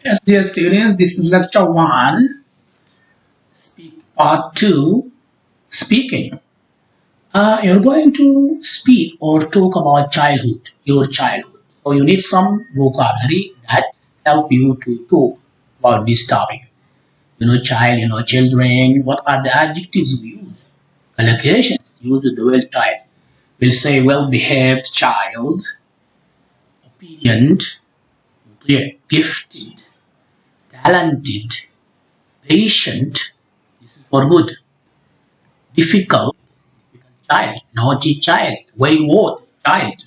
Yes, dear students, this is lecture one, speak part two, speaking. You're going to speak or talk about childhood, your childhood. So you need some vocabulary that help you to talk about this topic. Child, children. What are the adjectives we use? Collocations used with the word child. We'll say well-behaved child, obedient, gifted, talented, patient. This is for good. Difficult child, naughty child, wayward, anid,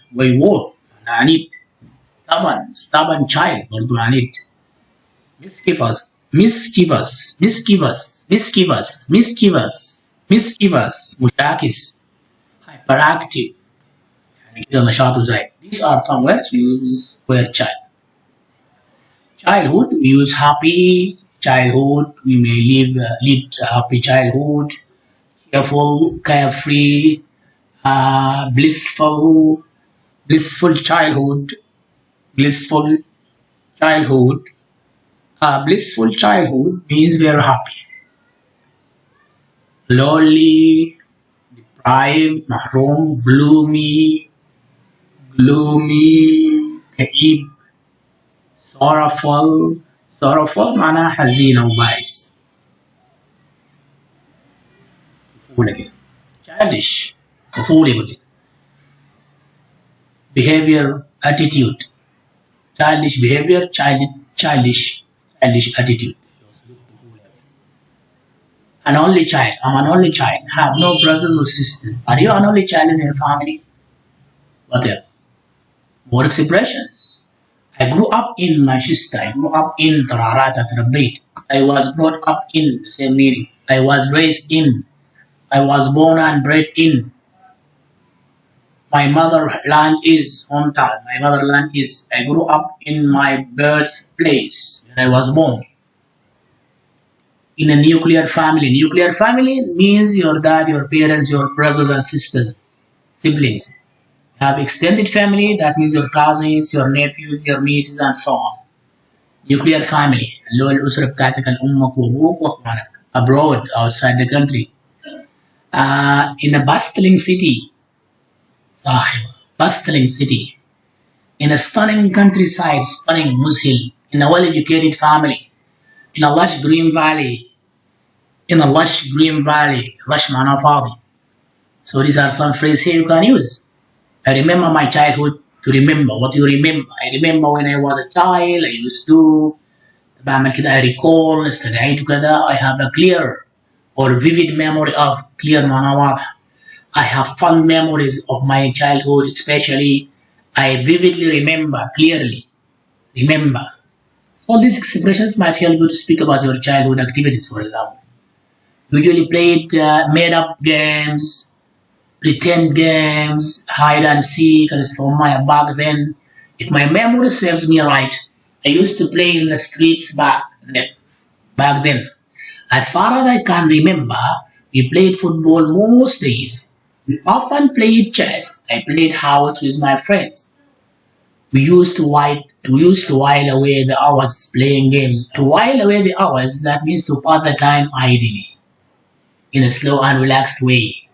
stubborn child, برضو anid, mischievous, مشاكس, hyperactive, يعني كده نشاطه زايد. These are some words we use for child. Childhood, we use happy childhood, we may lead a happy childhood, cheerful, carefree, blissful childhood, blissful childhood. Blissful childhood means very happy. Lonely, deprived, mahroom, gloomy, كئيب, sorrowful معناها حزين أو بائس. طفولة كده. childish طفولة يقول لك. behavior, attitude. childish behavior, childish attitude. An only child. I'm an only child. Have no brothers or sisters. Are you an only child in your family? What else? More expressions. I grew up in Manchester. I grew up in Tararata, Trabait. I was brought up in the same meaning. I was raised in. I was born and bred in. My motherland is hometown. My motherland is. I grew up in my birthplace when I was born. In a nuclear family. Nuclear family means your dad, your parents, your brothers and sisters, siblings. You have extended family, that means your cousins, your nephews, your nieces and so on. Nuclear family. اللي هو الأسرة بتاعتك أمك وأبوك وأخوانك. Abroad, outside the country. In a bustling city. Bustling city. In a stunning countryside, stunning Mushil. In a well-educated family. In a lush green valley. Lush معناه فاضي. So these are some phrases here you can use. I remember my childhood. To remember what you remember. I remember when I was a child. I used to بعمل كده. I recall. استدعيت كده. I have a clear or vivid memory of. clear معناه واضح. I have fond memories of my childhood, especially I vividly remember, clearly remember. All these expressions might help you to speak about your childhood activities, for example. Usually played made-up games, pretend games, hide and seek, and so on. Back then, if my memory serves me right, I used to play in the streets back then. As far as I can remember, we played football most days. We often played chess. I played house with my friends. We used to while away the hours playing games. To while away the hours, that means to pass the time idly, in a slow and relaxed way.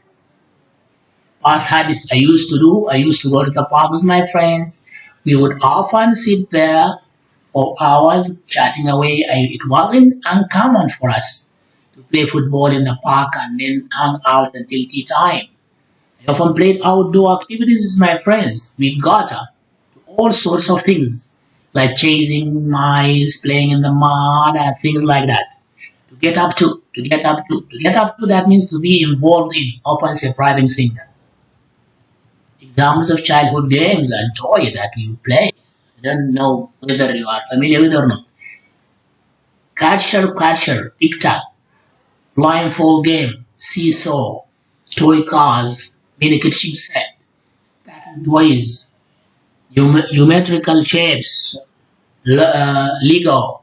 Past habits I used to go to the park with my friends. We would often sit there for hours chatting away. It wasn't uncommon for us to play football in the park and then hang out until tea time. I often played outdoor activities with my friends. We got up to all sorts of things, like chasing mice, playing in the mud, and things like that. To get up to, that means to be involved in, often surprising things. Examples of childhood games and toys that you play. I don't know whether you are familiar with or not. Catcher, tic-tac, blindfold game, seesaw, toy cars, mini kitchen set, stacking toys, geometrical shapes, Lego,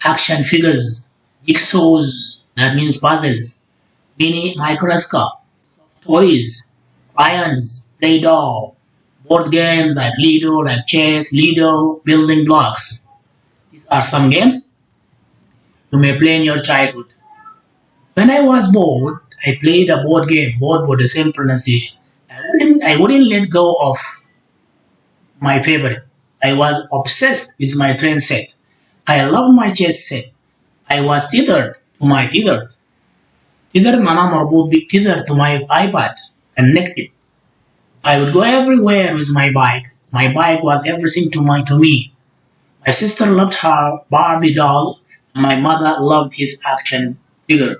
action figures, jigsaws, that means puzzles, mini microscope, toys, crayons, Play-Doh, board games like Lido, like chess, Lido, building blocks. These are some games you may play in your childhood. When I was bored, I played a board game. Board with the same pronunciation. I wouldn't let go of my favorite. I was obsessed with my train set. I loved my chess set. I was tethered to my tether. Tether mana marbut big tether to my iPad, connected. I would go everywhere with my bike. My bike was everything to me. My sister loved her Barbie doll. My mother loved his action figure.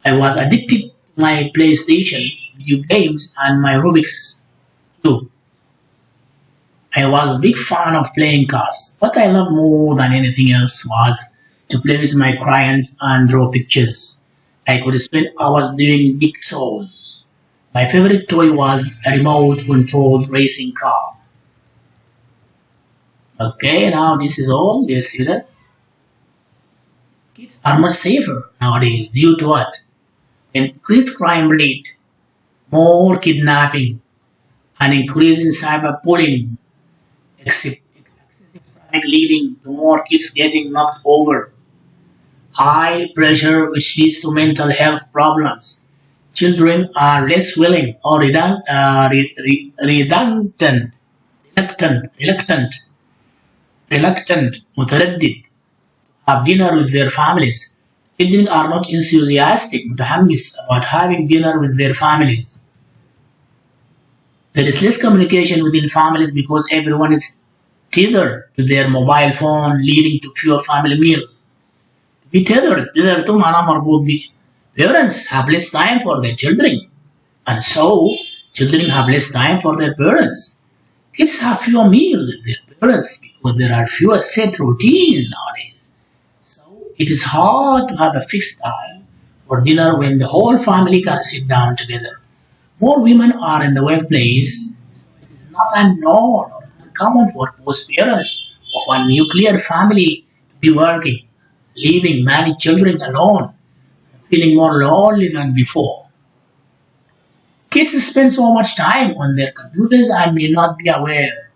I was addicted to my PlayStation, video games, and my Rubik's too. I was a big fan of playing cards. What I loved more than anything else was to play with my crayons and draw pictures. I could spend hours doing jigsaws. My favorite toy was a remote controlled racing car. Okay, now this is all, dear students. Kids are much safer nowadays due to what? Increased crime rate, more kidnapping, and increase in cyberbullying, excessive traffic leading to more kids getting knocked over, high pressure which leads to mental health problems. Children are less willing or reluctant, متردد have dinner with their families. Children are not enthusiastic, متحمس about having dinner with their families. There is less communication within families because everyone is tethered to their mobile phone, leading to fewer family meals. To be tethered to mana marbut bi. Parents have less time for their children, and so children have less time for their parents. Kids have fewer meals with their parents because there are fewer set routines nowadays. So it is hard to have a fixed time for dinner when the whole family can sit down together. More women are in the workplace, so it is not unknown or uncommon for most parents of a nuclear family to be working, leaving many children alone, feeling more lonely than before. Kids spend so much time on their computers and may not be aware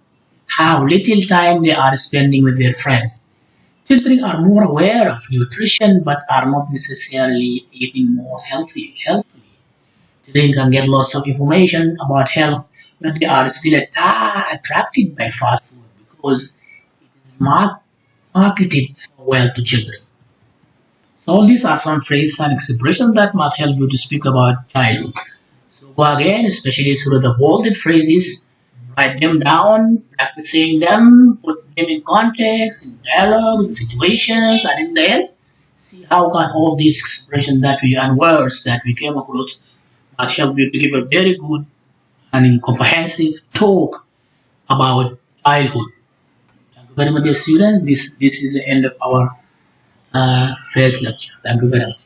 how little time they are spending with their friends. Children are more aware of nutrition but are not necessarily eating more healthily. Children can get lots of information about health, but they are still attracted by fast food because it is marketed so well to children. So these are some phrases and expressions that might help you to speak about childhood. So go again, especially through the bolded phrases, write them down, practicing them, put them in context, in dialogues, in situations, and in the end, see how can all these expressions that we and words that we came across might help you to give a very good and comprehensive talk about childhood. Thank you very much, dear students. This is the end of our first lecture. Thank you very much.